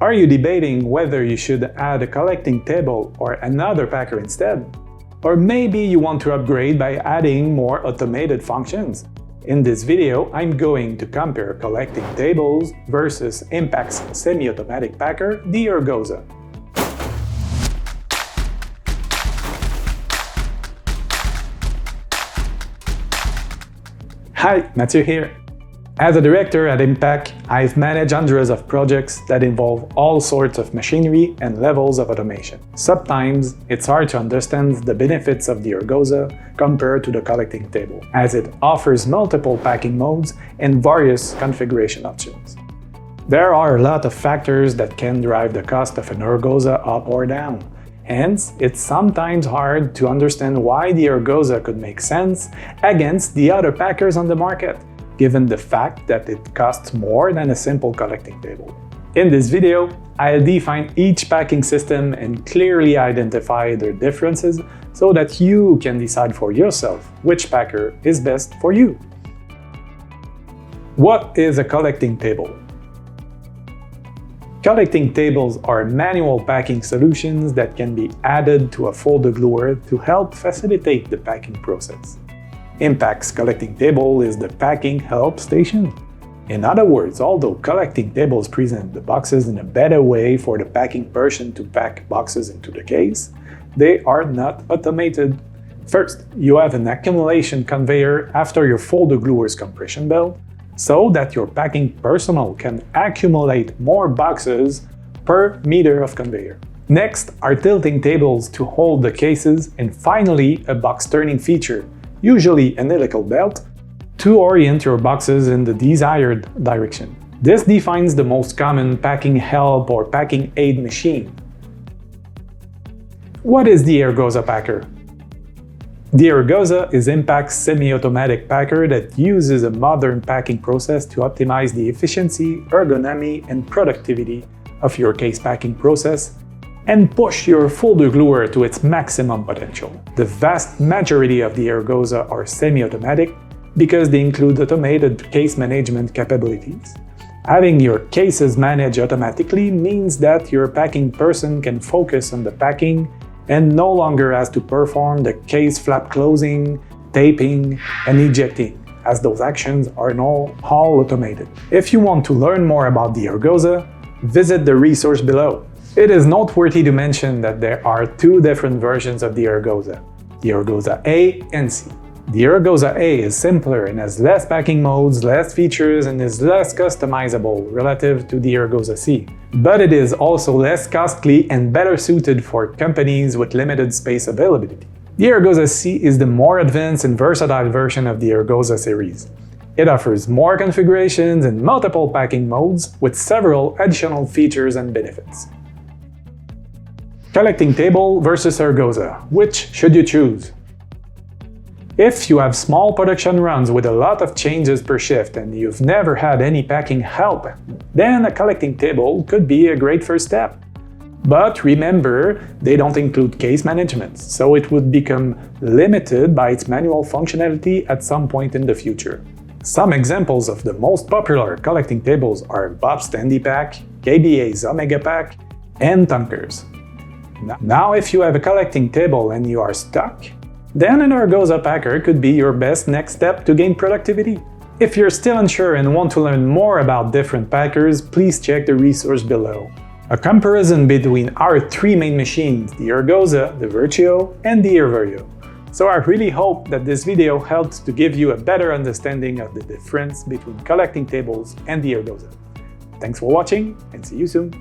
Are you debating whether you should add a collecting table or another packer instead? Or maybe you want to upgrade by adding more automated functions? In this video, I'm going to compare collecting tables versus IMPACK's semi-automatic packer, the Ergosa. Hi, Mathieu here. As a director at IMPACK, I've managed hundreds of projects that involve all sorts of machinery and levels of automation. Sometimes, it's hard to understand the benefits of the Ergosa compared to the collecting table, as it offers multiple packing modes and various configuration options. There are a lot of factors that can drive the cost of an Ergosa up or down. Hence, it's sometimes hard to understand why the Ergosa could make sense against the other packers on the market, given the fact that it costs more than a simple collecting table. In this video, I'll define each packing system and clearly identify their differences so that you can decide for yourself which packer is best for you. What is a collecting table? Collecting tables are manual packing solutions that can be added to a folder gluer to help facilitate the packing process. IMPACK's collecting table is the packing help station. In other words, although collecting tables present the boxes in a better way for the packing person to pack boxes into the case, they are not automated. First, you have an accumulation conveyor after your folder gluer's compression belt, so that your packing personnel can accumulate more boxes per meter of conveyor. Next are tilting tables to hold the cases, and finally a box turning feature, usually an helical belt, to orient your boxes in the desired direction. This defines the most common packing help or packing aid machine. What is the Ergosa Packer? The Ergosa is IMPACK's semi-automatic packer that uses a modern packing process to optimize the efficiency, ergonomy, and productivity of your case packing process and push your folder gluer to its maximum potential. The vast majority of the Ergosa are semi-automatic because they include automated case management capabilities. Having your cases managed automatically means that your packing person can focus on the packing and no longer has to perform the case flap closing, taping, and ejecting, as those actions are now all automated. If you want to learn more about the Ergosa, visit the resource below. It is noteworthy to mention that there are two different versions of the Ergosa, the Ergosa A and C. The Ergosa A is simpler and has less packing modes, less features, and is less customizable relative to the Ergosa C. But it is also less costly and better suited for companies with limited space availability. The Ergosa C is the more advanced and versatile version of the Ergosa series. It offers more configurations and multiple packing modes with several additional features and benefits. Collecting table versus Ergosa. Which should you choose? If you have small production runs with a lot of changes per shift and you've never had any packing help, then a collecting table could be a great first step. But remember, they don't include case management, so it would become limited by its manual functionality at some point in the future. Some examples of the most popular collecting tables are Bob's Standy-Pack, KBA's Omega Pack, and Tonker's. Now if you have a collecting table and you are stuck, then an Ergosa Packer could be your best next step to gain productivity. If you're still unsure and want to learn more about different packers, please check the resource below. A comparison between our three main machines, the Ergosa, the Virtuo, and the Erverio. So I really hope that this video helped to give you a better understanding of the difference between collecting tables and the Ergosa. Thanks for watching and see you soon!